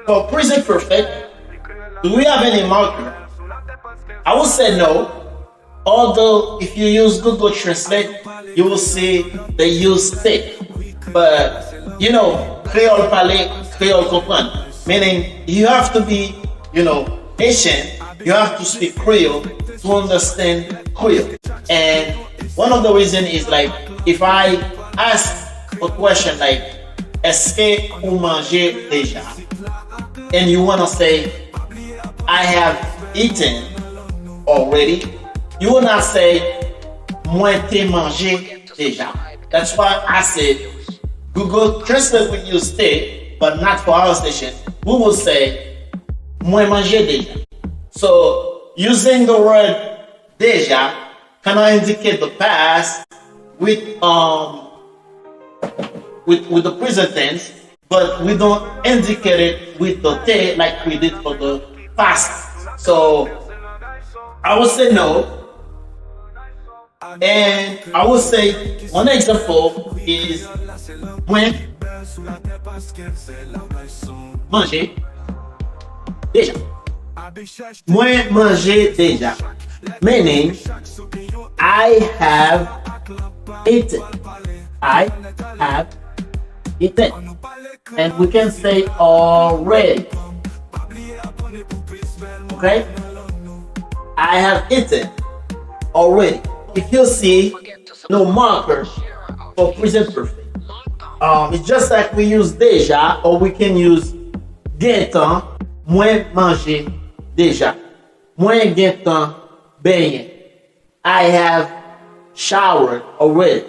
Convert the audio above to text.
For present perfect, do we have any marker? I will say no. Although if you use Google Translate, you will see they use stick. But you know, Creole parler, Creole comprendre. Meaning you have to be, Asian. You have to speak Creole to understand Creole. And one of the reasons is like if I ask a question like est-ce que vous mangez déjà? And you wanna say I have eaten already, you will not say moi t'ai mangé déjà. That's why I said Google Translate will use stay, but not for our station. We will say moi mangé déjà. So using the word déjà can indicate the past with the present tense, but we don't indicate it with the te like we did for the past. So I would say no. And I would say one example is moi manger déjà. Moi manger déjà. Meaning I have eaten. I have eaten. And we can say already. Okay? I have eaten already. If you see no marker for present perfect, it's just like we use déjà or we can use gain temps, moi manger déjà. Moi gain temps baigner. I have showered already.